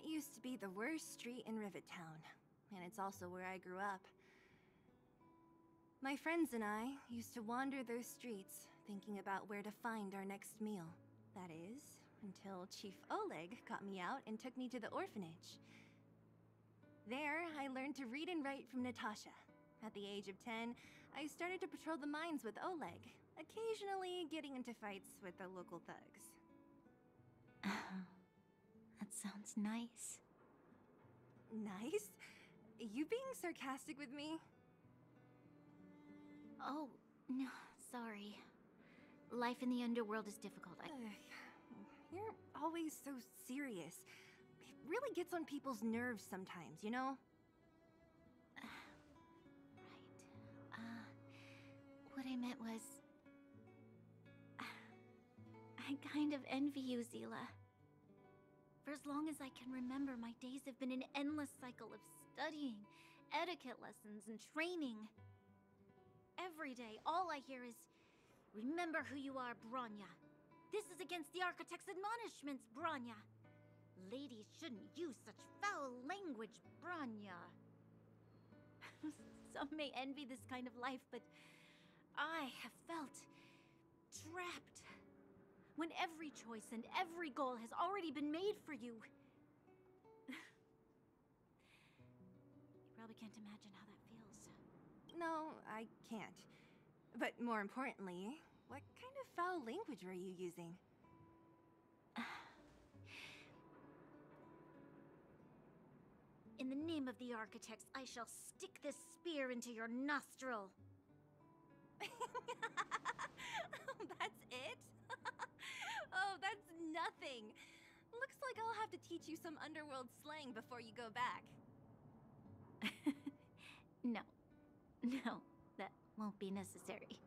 That used to be the worst street in Rivet Town, and it's also where I grew up. My friends and I used to wander those streets, thinking about where to find our next meal. That is, until Chief Oleg got me out and took me to the orphanage. There, I learned to read and write from Natasha. At the age of 10, I started to patrol the mines with Oleg, occasionally getting into fights with the local thugs. That sounds nice. Nice? You being sarcastic with me? Oh, no, sorry. Life in the underworld is difficult. You're always so serious. It really gets on people's nerves sometimes, you know? Right. What I meant was... I kind of envy you, Zila. For as long as I can remember, my days have been an endless cycle of studying, etiquette lessons, and training. Every day, all I hear is, "Remember who you are, Bronya. This is against the Architect's admonishments, Bronya. Ladies shouldn't use such foul language, Bronya." Some may envy this kind of life, but I have felt trapped. When every choice and every goal has already been made for you. You probably can't imagine how that feels. No, I can't. But more importantly, what kind of foul language were you using? In the name of the Architects, I shall stick this spear into your nostril. Oh, that's it? Oh, that's nothing. Looks like I'll have to teach you some underworld slang before you go back. No, that won't be necessary.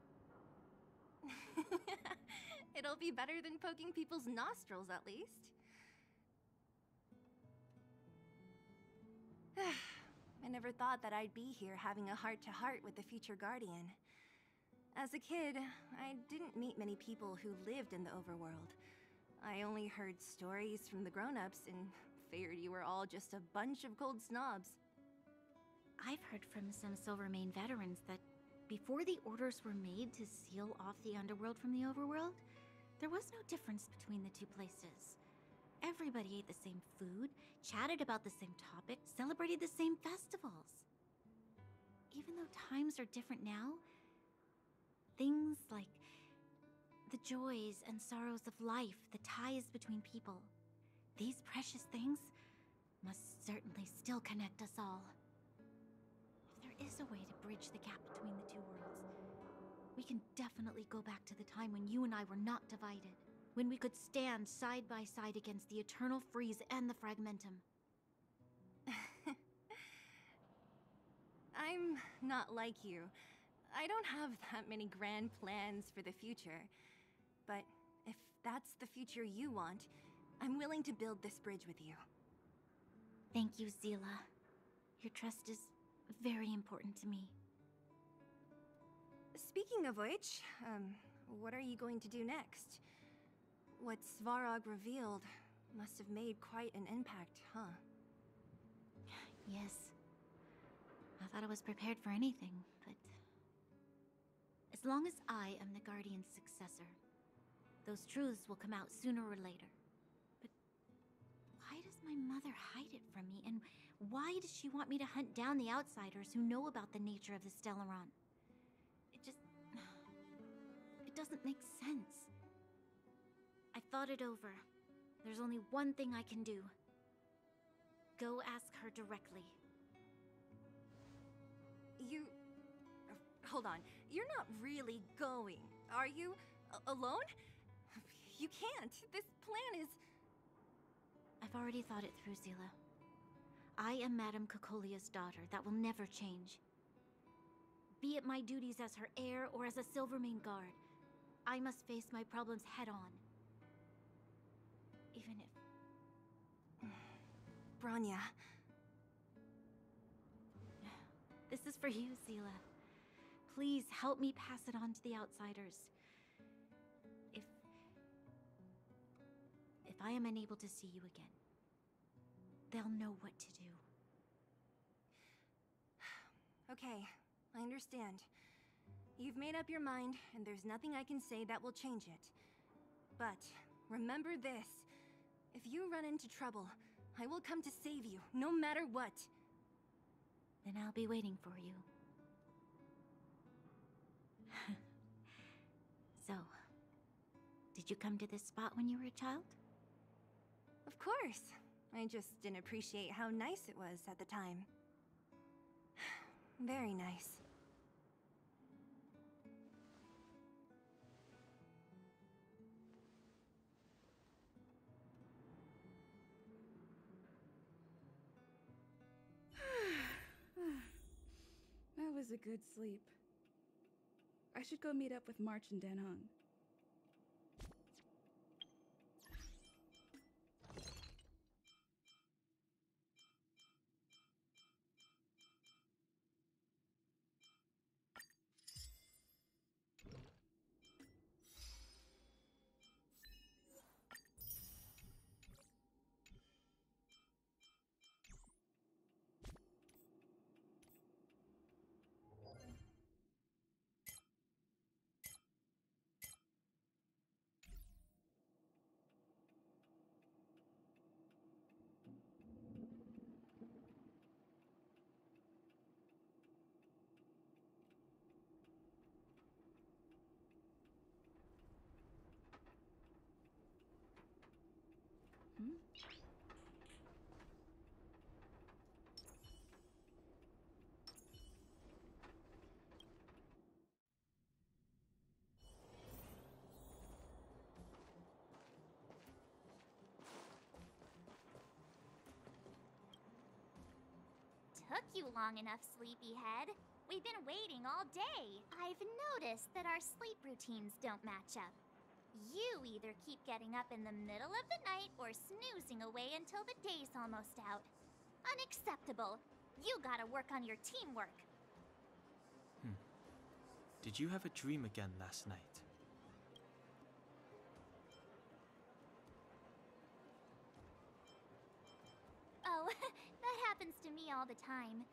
It'll be better than poking people's nostrils, at least. I never thought that I'd be here having a heart-to-heart with the future Guardian. As a kid, I didn't meet many people who lived in the overworld. I only heard stories from the grown-ups and figured you were all just a bunch of cold snobs. I've heard from some Silvermane veterans that before the orders were made to seal off the underworld from the overworld, there was no difference between the two places. Everybody ate the same food, chatted about the same topics, celebrated the same festivals. Even though times are different now, things like the joys and sorrows of life, the ties between people, these precious things must certainly still connect us all. If there is a way to bridge the gap between the two worlds, we can definitely go back to the time when you and I were not divided, when we could stand side by side against the Eternal Freeze and the Fragmentum. I'm not like you. I don't have that many grand plans for the future. But if that's the future you want, I'm willing to build this bridge with you. Thank you, Zila. Your trust is very important to me. Speaking of which, what are you going to do next? What Svarog revealed must have made quite an impact, huh? Yes. I thought I was prepared for anything, but... as long as I am the Guardian's successor, those truths will come out sooner or later. But why does my mother hide it from me? And why does she want me to hunt down the outsiders who know about the nature of the Stellaron? It doesn't make sense. I thought it over. There's only one thing I can do. Go ask her directly. Hold on. You're not really going, are you? Alone? You can't. This plan is... I've already thought it through, Zila. I am Madame Cocolia's daughter. That will never change. Be it my duties as her heir or as a Silvermane guard, I must face my problems head-on. Even if... Bronya. This is for you, Zila. Please help me pass it on to the outsiders. If I am unable to see you again, they'll know what to do. Okay, I understand. You've made up your mind, and there's nothing I can say that will change it. But remember this. If you run into trouble, I will come to save you, no matter what. Then I'll be waiting for you. So, did you come to this spot when you were a child? Of course. I just didn't appreciate how nice it was at the time. Very nice. That was a good sleep. I should go meet up with March and Dan Hung. Took you long enough, sleepyhead. We've been waiting all day. I've noticed that our sleep routines don't match up. You either keep getting up in the middle of the night or snoozing away until the day's almost out. Unacceptable. You gotta work on your teamwork. Did you have a dream again last night? Oh, that happens to me all the time.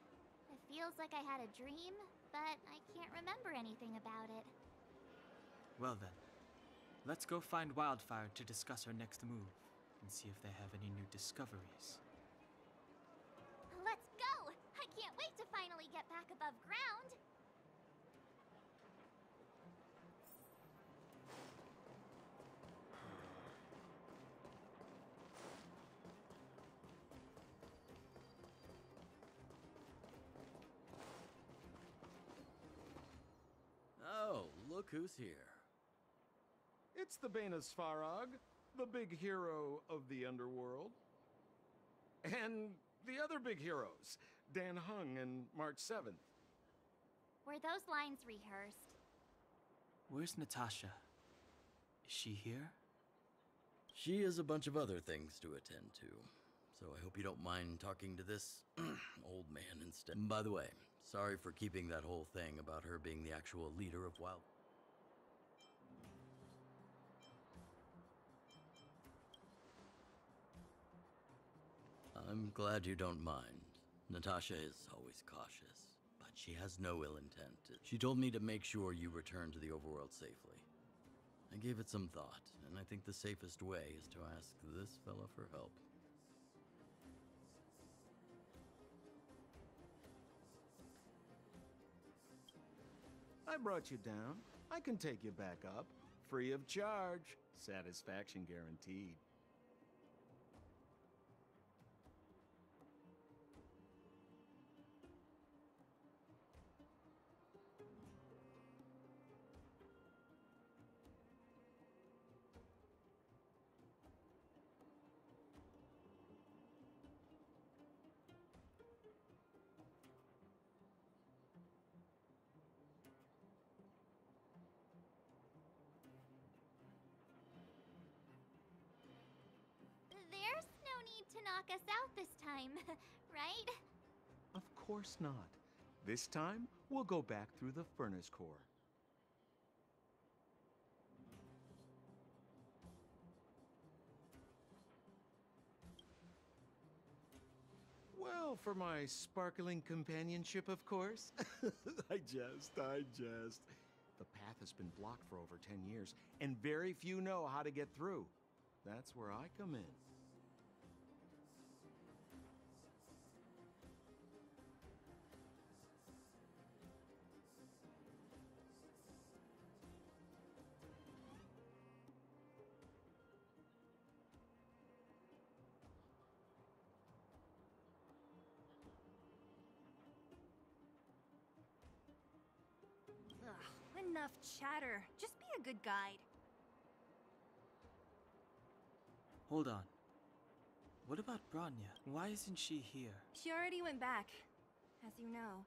It feels like I had a dream, but I can't remember anything about it. Well then, let's go find Wildfire to discuss our next move and see if they have any new discoveries. Let's go! I can't wait to finally get back above ground! Oh, look who's here. It's the Banus Farag, the big hero of the underworld. And the other big heroes, Dan Hung and March 7th. Were those lines rehearsed? Where's Natasha? Is she here? She has a bunch of other things to attend to, so I hope you don't mind talking to this old man instead. By the way, sorry for keeping that whole thing about her being the actual leader of Wild. I'm glad you don't mind. Natasha is always cautious, but she has no ill intent. She told me to make sure you return to the overworld safely. I gave it some thought, and I think the safest way is to ask this fella for help. I brought you down. I can take you back up, free of charge. Satisfaction guaranteed. There's no need to knock us out this time, right? Of course not. This time, we'll go back through the furnace core. Well, for my sparkling companionship, of course. I jest. The path has been blocked for over 10 years, and very few know how to get through. That's where I come in. Ugh, enough chatter. Just be a good guide. Hold on. What about Branya? Why isn't she here? She already went back. As you know,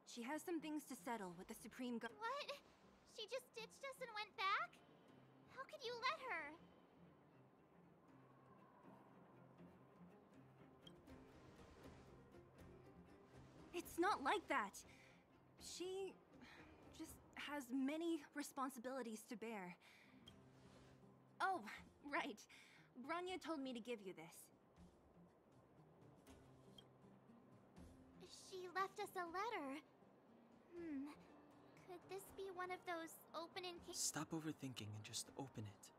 she has some things to settle with the Supreme Guard. What? She just ditched us and went back? How could you let her? It's not like that. She just has many responsibilities to bear. Oh, right. Branya told me to give you this. She left us a letter. Could this be one of those open and Stop overthinking and just open it.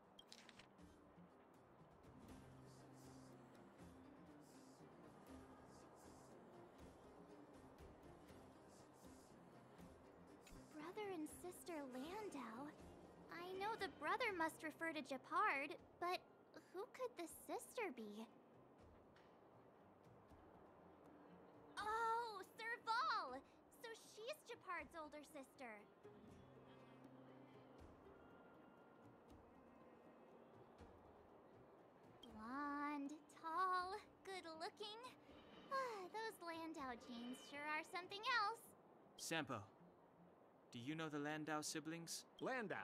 Brother and sister Landau? I know the brother must refer to Gepard, but who could the sister be? Oh, Serval! So she's Gepard's older sister. Blonde, tall, good-looking. Those Landau genes sure are something else. Sampo, do you know the Landau siblings? Landau.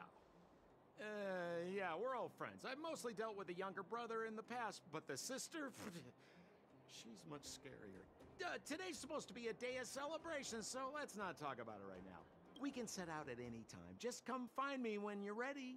Yeah, we're old friends. I've mostly dealt with the younger brother in the past, but the sister? She's much scarier. Today's supposed to be a day of celebration, so let's not talk about it right now. We can set out at any time. Just come find me when you're ready.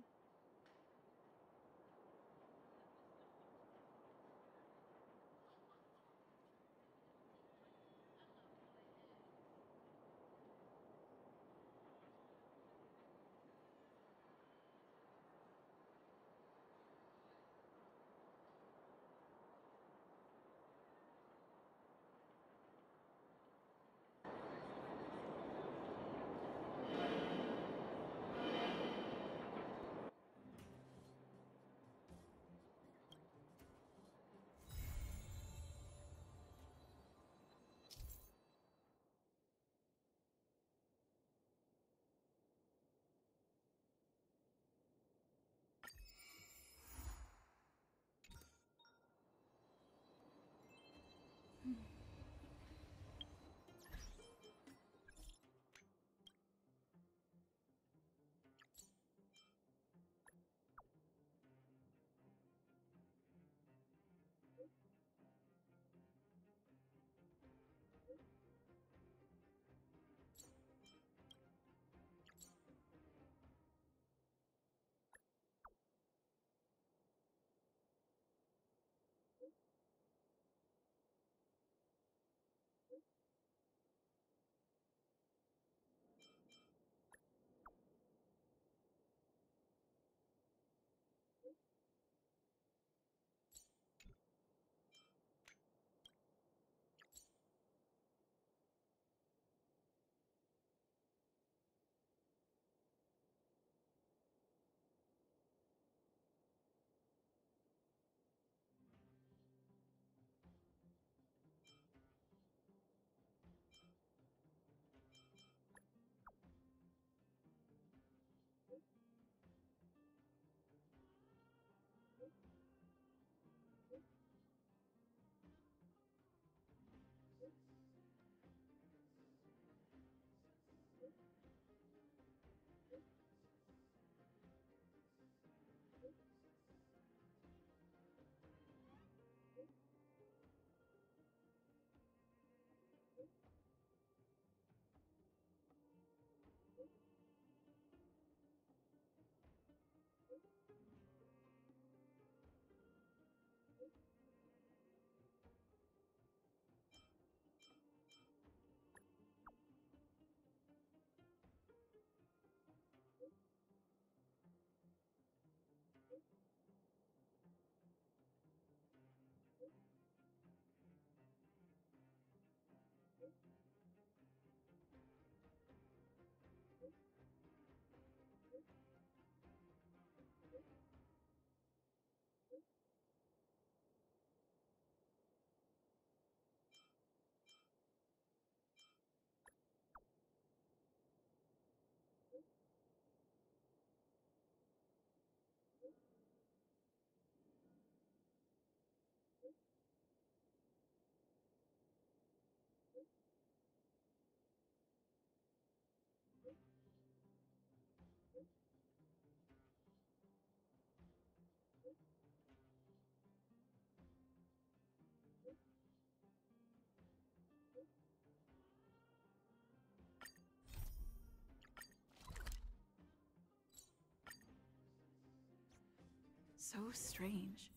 So strange.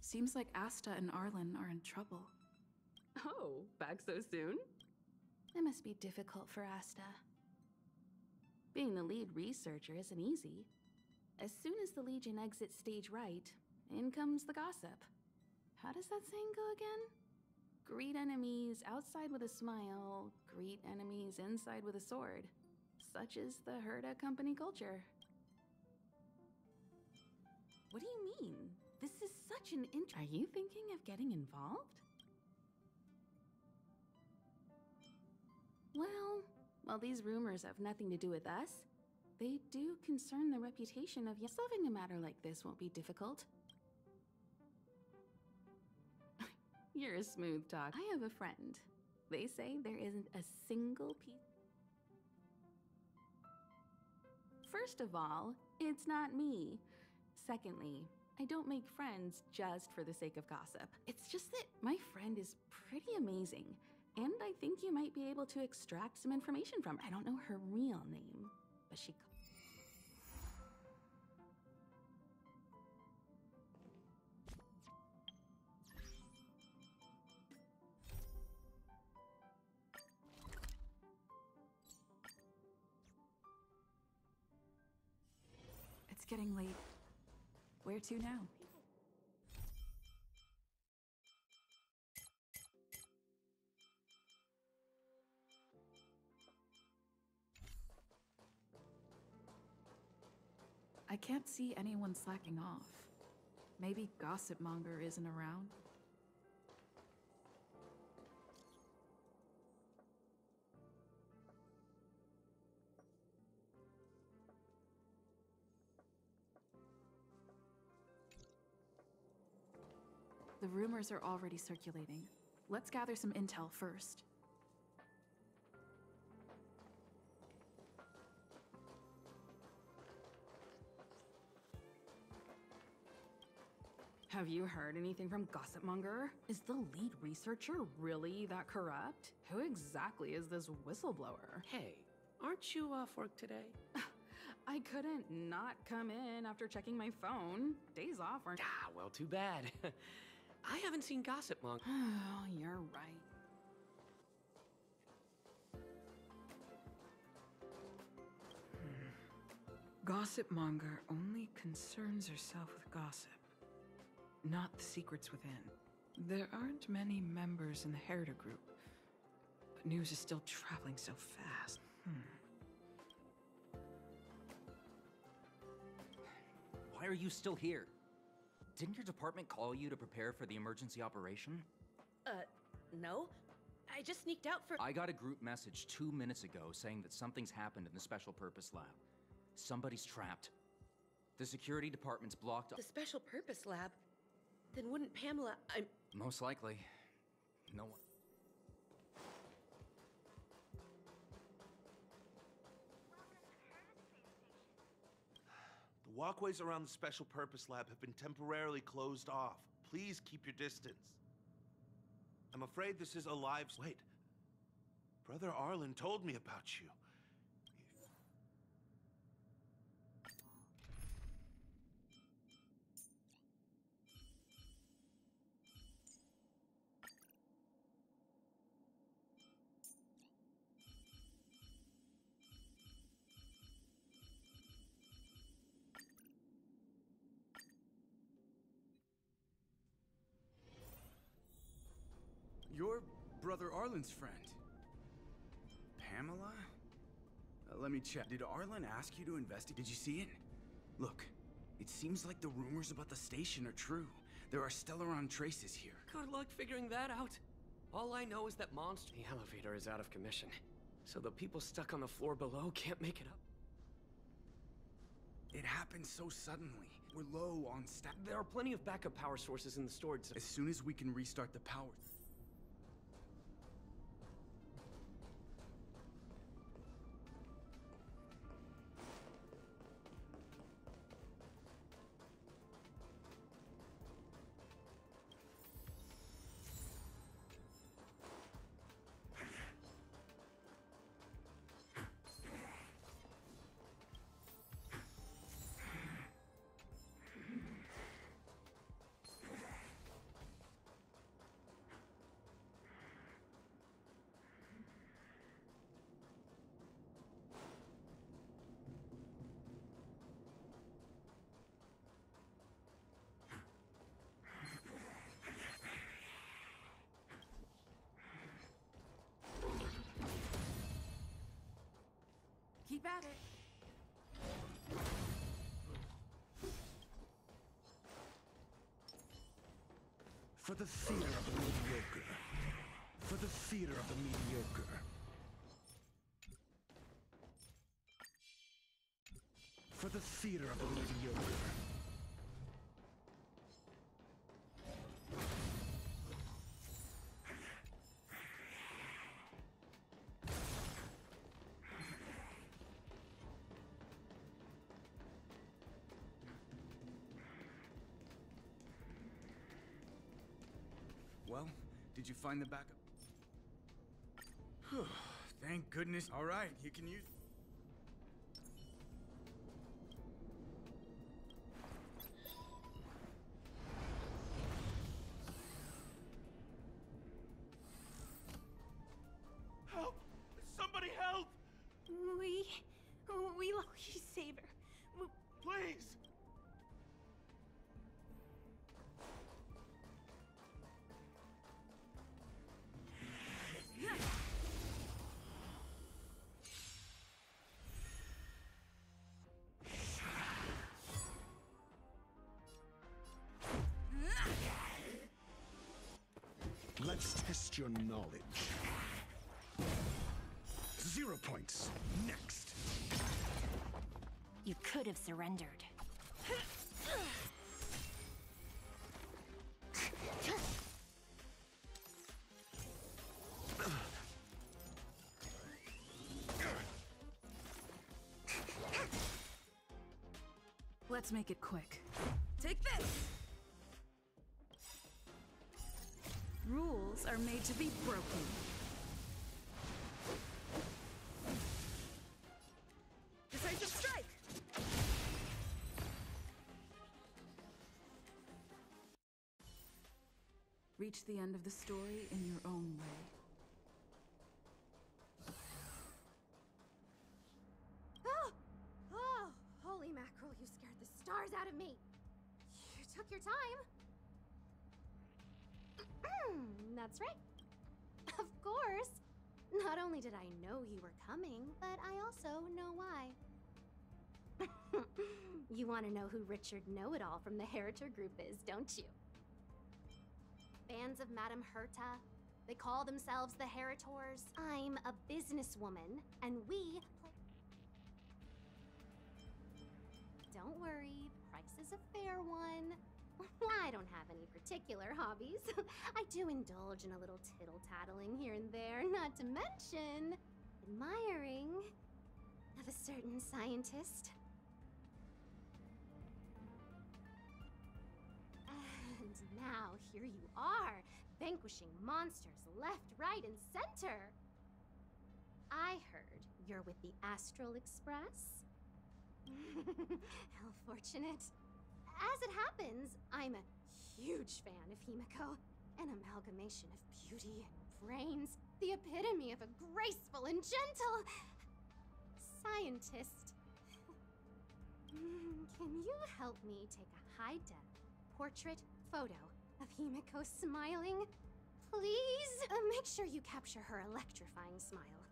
Seems like Asta and Arlen are in trouble. Oh, back so soon? It must be difficult for Asta. Being the lead researcher isn't easy. As soon as the Legion exits stage right, in comes the gossip. How does that saying go again? Greet enemies outside with a smile, greet enemies inside with a sword. Such is the Herda company culture. What do you mean? This is such an Are you thinking of getting involved? Well, while these rumors have nothing to do with us, they do concern the reputation of solving a matter like this won't be difficult. You're a smooth talk. I have a friend. They say there isn't a single piece. First of all, it's not me. Secondly, I don't make friends just for the sake of gossip. It's just that my friend is pretty amazing, and I think you might be able to extract some information from her. I don't know her real name, but she... It's getting late. Where to now? I can't see anyone slacking off. Maybe Gossipmonger isn't around. The rumors are already circulating. Let's gather some intel first. Have you heard anything from Gossipmonger? Is the lead researcher really that corrupt? Who exactly is this whistleblower? Hey, aren't you off work today? I couldn't not come in after checking my phone. Days off aren't... Ah, well, too bad. I haven't seen Gossipmonger. Oh, you're right. Gossipmonger only concerns herself with gossip, not the secrets within. There aren't many members in the Herda group, but news is still traveling so fast. Why are you still here? Didn't your department call you to prepare for the emergency operation? No. I just sneaked out for— I got a group message 2 minutes ago saying that something's happened in the Special Purpose Lab. Somebody's trapped. The security department's blocked. the Special Purpose Lab. Then wouldn't Pamela— Most likely. No one. The walkways around the Special Purpose Lab have been temporarily closed off. Please keep your distance. I'm afraid this is a live... Wait. Brother Arlen told me about you. You're Brother Arlen's friend. Pamela? Let me check. Did Arlen ask you to investigate? Did you see it? Look, it seems like the rumors about the station are true. There are Stellaron traces here. Good luck figuring that out. All I know is that the elevator is out of commission, so the people stuck on the floor below can't make it up. It happened so suddenly. We're low on staff. There are plenty of backup power sources in the storage. As soon as we can restart the power... it. For the theater of the mediocre. For the theater of the mediocre. For the theater of the mediocre. Well, did you find the backup? Thank goodness. All right, you can use... Help! Somebody help! We lost Saber. Please! Let's test your knowledge. 0 points. Next. You could have surrendered. Let's make it quick. Take this! Rules are made to be broken. Decisive strike! Reach the end of the story in your own way. Oh, holy mackerel, you scared the stars out of me. You took your time. That's right. Of course. Not only did I know you were coming, but I also know why. You want to know who Richard Know-It-All from the Heritor Group is, don't you? Fans of Madame Herta. They call themselves the Heritors. I'm a businesswoman, and we... Don't worry, the price is a fair one. I don't have any particular hobbies. I do indulge in a little tittle-tattling here and there, not to mention admiring of a certain scientist. And now here you are, vanquishing monsters left, right, and center. I heard you're with the Astral Express. How fortunate. As it happens, I'm a huge fan of Himiko. An amalgamation of beauty and brains. The epitome of a graceful and gentle... scientist. Can you help me take a high-def portrait photo of Himiko smiling? Please? Make sure you capture her electrifying smile.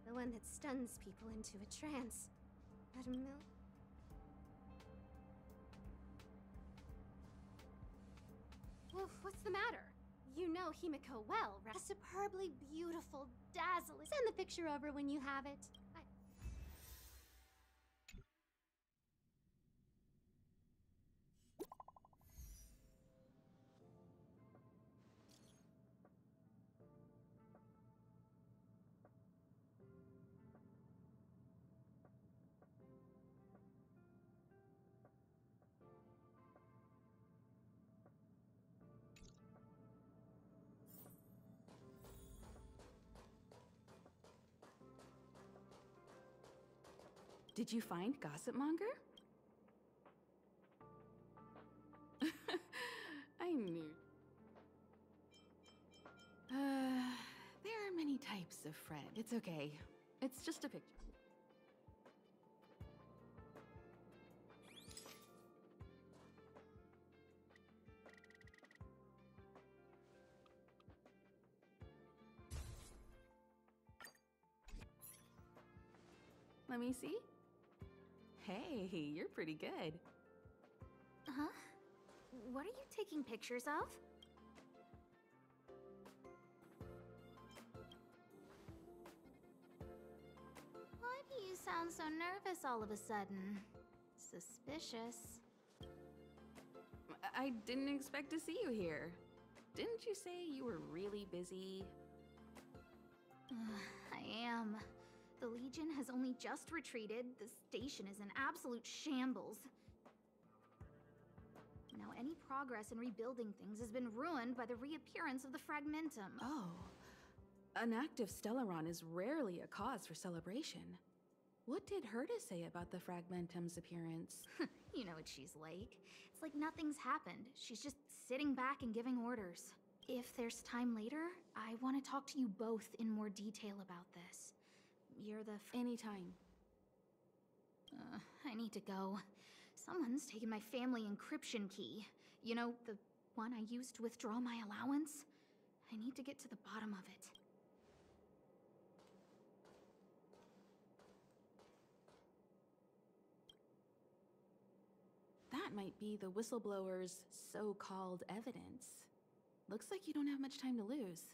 The one that stuns people into a trance. At a mil... Well, what's the matter? You know Himiko well, right? A superbly beautiful, dazzling... Send the picture over when you have it. Did you find Gossip Monger? I knew. There are many types of friend. It's okay. It's just a picture. Let me see. Hey, you're pretty good. Huh? What are you taking pictures of? Why do you sound so nervous all of a sudden? Suspicious. I didn't expect to see you here. Didn't you say you were really busy? I am. The Legion has only just retreated. The station is in absolute shambles. Now, any progress in rebuilding things has been ruined by the reappearance of the Fragmentum. Oh. An active Stellaron is rarely a cause for celebration. What did Herta say about the Fragmentum's appearance? You know what she's like. It's like nothing's happened. She's just sitting back and giving orders. If there's time later, I want to talk to you both in more detail about this. You're the Anytime. I need to go. Someone's taken my family encryption key. You know, the one I used to withdraw my allowance? I need to get to the bottom of it. That might be the whistleblower's so-called evidence. Looks like you don't have much time to lose.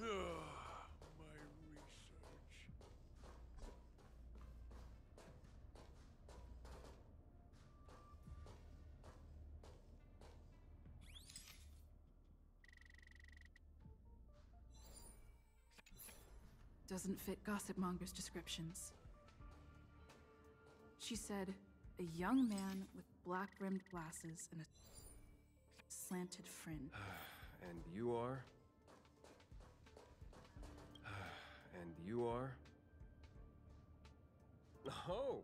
My research. Doesn't fit Gossip Monger's descriptions. She said, a young man with black-rimmed glasses and a slanted fringe. And you are? And you are? Oh,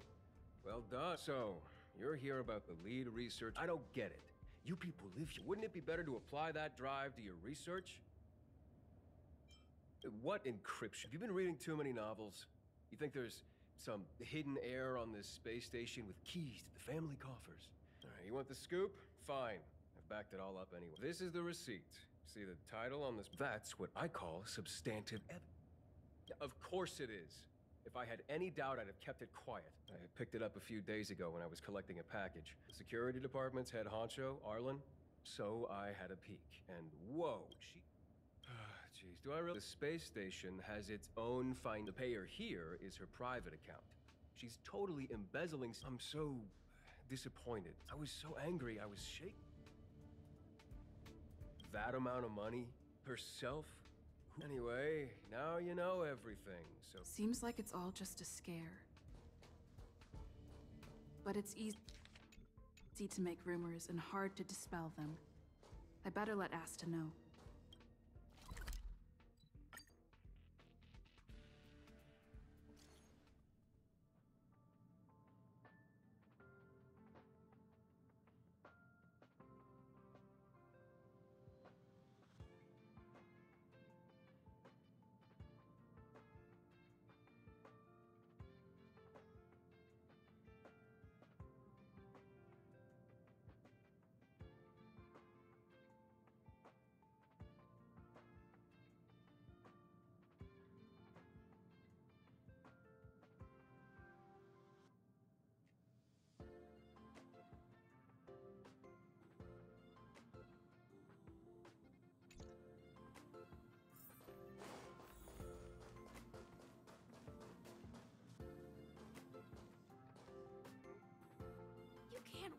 well done. So, you're here about the lead research. I don't get it. You people live here. Wouldn't it be better to apply that drive to your research? What encryption? Have you been reading too many novels? You think there's some hidden heir on this space station with keys to the family coffers? All right, you want the scoop? Fine. I've backed it all up anyway. This is the receipt. See the title on this? That's what I call substantive evidence. Of course it is. If I had any doubt, I'd have kept it quiet. I picked it up a few days ago when I was collecting a package. The security department's head honcho, Arlen. So I had a peek. And whoa, she... Jeez, do I really... The space station has its own find. The payer here is her private account. She's totally embezzling... I'm so disappointed. I was so angry, I was shaking. That amount of money? Herself? Anyway, now you know everything, so... Seems like it's all just a scare. But it's easy to make rumors and hard to dispel them. I better let Asta know.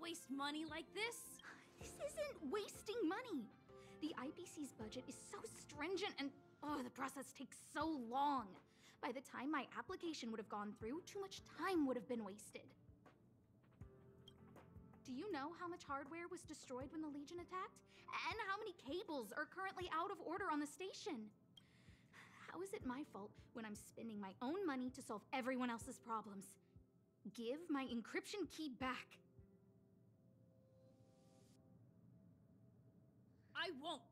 waste money like this. This isn't wasting money. The IBC's budget is so stringent and, the process takes so long. By the time my application would have gone through, too much time would have been wasted. Do you know how much hardware was destroyed when the Legion attacked? And how many cables are currently out of order on the station? How is it my fault when I'm spending my own money to solve everyone else's problems? Give my encryption key back. I won't.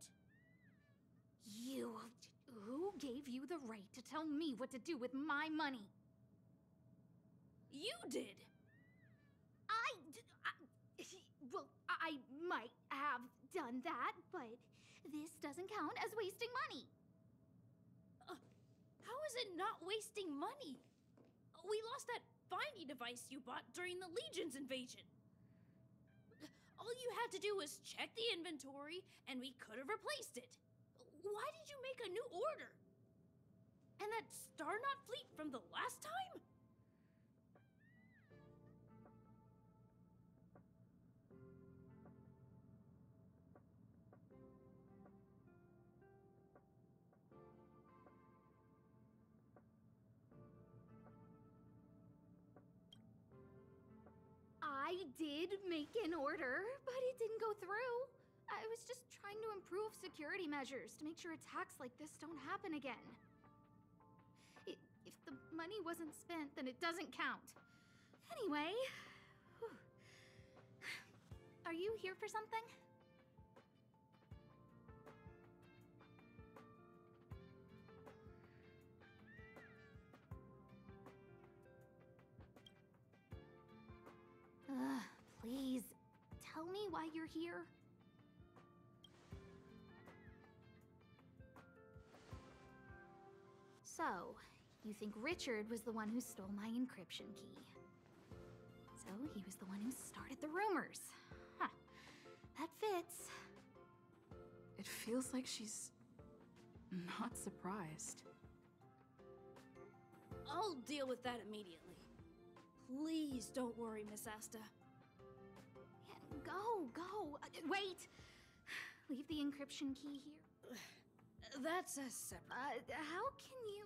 Who gave you the right to tell me what to do with my money? You did. Well, I might have done that, but this doesn't count as wasting money. How is it not wasting money? We lost that finding device you bought during the Legion's invasion. All you had to do was check the inventory, and we could have replaced it. Why did you make a new order? And that Starnaut fleet from the last time? I did make an order, but it didn't go through. I was just trying to improve security measures to make sure attacks like this don't happen again. If the money wasn't spent, then it doesn't count. Anyway, are you here for something? Please, tell me why you're here. So, you think Richard was the one who stole my encryption key. So, he was the one who started the rumors. Huh. That fits. It feels like she's not surprised. I'll deal with that immediately. Please don't worry, Miss Asta. Go. Wait! Leave the encryption key here. That's a separate... How can you...